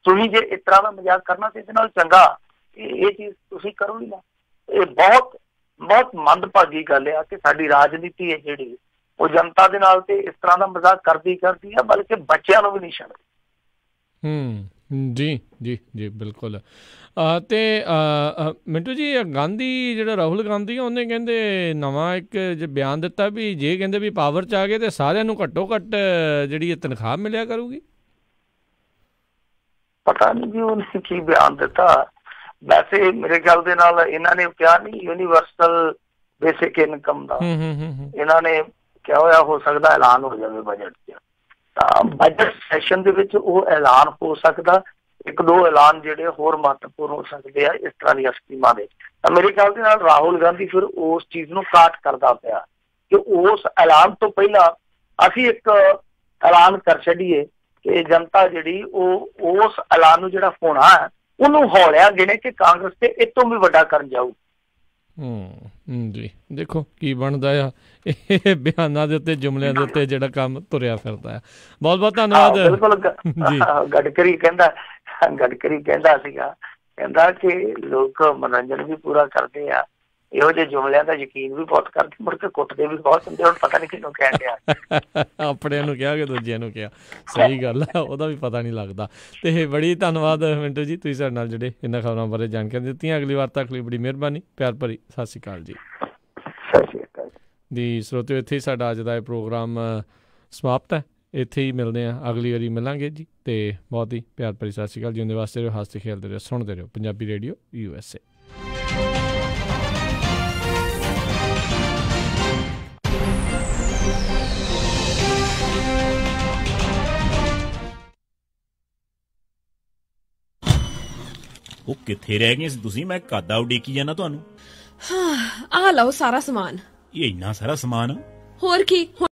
ਤੁਸੀਂ ਜੇ ਇਸ ਤਰ੍ਹਾਂ ਦਾ ਮਜ਼ਾਕ ਕਰਨਾ ਤੇ ਇਹਦੇ ਨਾਲ ਚੰਗਾ ਇਹ ਚੀਜ਼ ਤੁਸੀਂ ਕਰੋ ਹੀ ਨਾ। ਇਹ ਬਹੁਤ ਬਹੁਤ ਮੰਦਭਾਗੀ ਗੱਲ ਆ ਕਿ ਸਾਡੀ ਰਾਜਨੀਤੀ ਹੈ ਜਿਹੜੀ ਉਹ ਜਨਤਾ ਦੇ ਨਾਲ ਤੇ ਇਸ ਤਰ੍ਹਾਂ ਦਾ ਮਜ਼ਾਕ ਕਰਦੀ ਆ, ਬਲਕਿ ਬੱਚਿਆਂ ਨੂੰ ਵੀ ਨਹੀਂ ਛੱਡਦੀ। ਜੀ ਜੀ ਜੀ ਬਿਲਕੁਲ। ਤੇ ਮਿੰਟੂ ਜੀ, ਗਾਂਧੀ ਜਿਹੜਾ ਰਾਹੁਲ ਗਾਂਧੀ ਆ, ਉਹਨੇ ਕਹਿੰਦੇ ਨਵਾਂ ਇੱਕ ਬਿਆਨ ਦਿੱਤਾ ਵੀ ਜੇ ਕਹਿੰਦੇ ਵੀ ਪਾਵਰ 'ਚ ਆ ਗਏ ਤੇ ਸਾਰਿਆਂ ਨੂੰ ਘੱਟੋ ਘੱਟ ਜਿਹੜੀ ਤਨਖਾਹ ਮਿਲਿਆ ਕਰੂਗੀ। ਪਤਾ ਨਹੀਂ ਜੀ ਉਹਨੇ ਕੀ ਬਿਆਨ ਦਿੱਤਾ। ਵੈਸੇ ਮੇਰੇ ਖਿਆਲ ਦੇ ਨਾਲ ਇਹਨਾਂ ਨੇ ਕਿਹਾ ਨਹੀਂ ਯੂਨੀਵਰਸਲ ਬੇਸਿਕ ਇਨਕਮ ਦਾ, ਇਹਨਾਂ ਨੇ ਕਿਹਾ ਹੋਇਆ ਹੋ ਸਕਦਾ ਐਲਾਨ ਹੋ ਜਾਵੇ ਬਜਟ 'ਚ। ਤਾਂ ਬਜਟ ਸੈਸ਼ਨ ਦੇ ਵਿੱਚ ਉਹ ਐਲਾਨ ਹੋ ਸਕਦਾ, 1-2 ਐਲਾਨ ਜਿਹੜੇ ਹੋਰ ਮਹੱਤਵਪੂਰਨ ਹੋ ਸਕਦੇ ਆ ਇਸ ਤਰ੍ਹਾਂ ਦੀਆਂ ਸਕੀਮਾਂ ਦੇ। ਤਾਂ ਮੇਰੇ ਖਿਆਲ ਦੇ ਨਾਲ ਰਾਹੁਲ ਗਾਂਧੀ ਫਿਰ ਉਸ ਚੀਜ਼ ਨੂੰ ਕਾਟ ਕਰਦਾ ਪਿਆ ਕਿ ਉਸ ਐਲਾਨ ਤੋਂ ਪਹਿਲਾਂ ਅਸੀਂ ਇੱਕ ਐਲਾਨ ਕਰ ਛੱਡੀਏ ਕਿ ਜਨਤਾ ਜਿਹੜੀ ਉਹ ਉਸ ਐਲਾਨ ਨੂੰ ਜਿਹੜਾ ਹੋਣਾ ਹੈ ਉਹਨੂੰ ਹੌਲਿਆ ਗਿਣੇ ਕਿ ਕਾਂਗਰਸ ਤੇ ਇਹ ਤੋਂ ਵੀ ਵੱਡਾ ਕਰਨ ਜਾਊ। ਜੀ ਦੇਖੋ ਕੀ ਬਣਦਾ ਆ ਇਹ ਬਿਆਨਾਂ ਦੇ ਉੱਤੇ ਜੁਮਲਿਆਂ ਦੇ ਉੱਤੇ ਜਿਹੜਾ ਕੰਮ ਤੁਰਿਆ ਫਿਰਦਾ ਆ। ਬਹੁਤ ਬਹੁਤ ਧੰਨਵਾਦ। ਬਿਲਕੁਲ ਗਡਕਰੀ ਕਹਿੰਦਾ ਸੀਗਾ, ਕਹਿੰਦਾ ਕਿ ਲੋਕ ਮਨੋਰੰਜਨ ਵੀ ਪੂਰਾ ਕਰਦੇ ਆ, ਇਹੋ ਜਿਹੇ ਜੁਮਲਿਆਂ ਦਾ ਯਕੀਨ ਵੀ ਬਹੁਤ ਕਰਦੇ, ਮੁੜ ਕੇ ਕੁੱਟਦੇ ਵੀ ਬਹੁਤ ਹੁੰਦੇ। ਹੁਣ ਪਤਾ ਨੀ ਕਿਹਨੂੰ ਕਹਿਣ ਡਿਆ, ਆਪਣਿਆਂ ਨੂੰ ਕਿਹਾ ਕਿ ਦੂਜਿਆਂ ਨੂੰ ਕਿਹਾ। ਸਹੀ ਗੱਲ ਆ, ਉਹਦਾ ਵੀ ਪਤਾ ਨਹੀਂ ਲੱਗਦਾ। ਤੇ ਬੜੀ ਧੰਨਵਾਦ ਮਿੰਟੂ ਜੀ, ਤੁਸੀਂ ਸਾਡੇ ਨਾਲ ਜਿਹੜੇ ਇਹਨਾਂ ਖਬਰਾਂ ਬਾਰੇ ਜਾਣਕਾਰੀ ਦਿੱਤੀਆਂ। ਅਗਲੀ ਵਾਰ ਤੱਕ ਲਈ ਬੜੀ ਮਿਹਰਬਾਨੀ, ਪਿਆਰ ਭਰੀ ਸਤਿ ਸ਼੍ਰੀ ਅਕਾਲ ਜੀ। ਸਤਿ ਸ਼੍ਰੀ ਅਕਾਲ ਜੀ ਸਰੋਤਿਓ, ਇੱਥੇ ਹੀ ਸਾਡਾ ਅੱਜ ਦਾ ਇਹ ਪ੍ਰੋਗਰਾਮ ਸਮਾਪਤ ਹੈ। ਇੱਥੇ ਹੀ ਮਿਲਦੇ ਹਾਂ, ਅਗਲੀ ਵਾਰੀ ਮਿਲਾਂਗੇ ਜੀ। ਤੇ ਬਹੁਤ ਹੀ ਪਿਆਰ ਭਰੀ ਸਤਿ ਸ਼੍ਰੀ ਅਕਾਲ। ਜਿਉਂਦੇ ਵਾਸਤੇ ਰਹੋ, ਹੱਸਦੇ ਖੇਡਦੇ ਰਹੋ, ਸੁਣਦੇ ਰਹੋ ਪੰਜਾਬੀ ਰੇਡੀਓ USA। ਉਹ ਕਿੱਥੇ ਰਹਿ ਗਏ ਸੀ ਤੁਸੀਂ? ਮੈਂ ਕਾਦਾ ਉਡੀਕੀ ਜਾਂਦਾ ਤੁਹਾਨੂੰ। ਆ ਲਓ ਸਾਰਾ ਸਮਾਨ। ਇਹ ਇੰਨਾ ਸਾਰਾ ਸਮਾਨ? ਹੋਰ ਕੀ।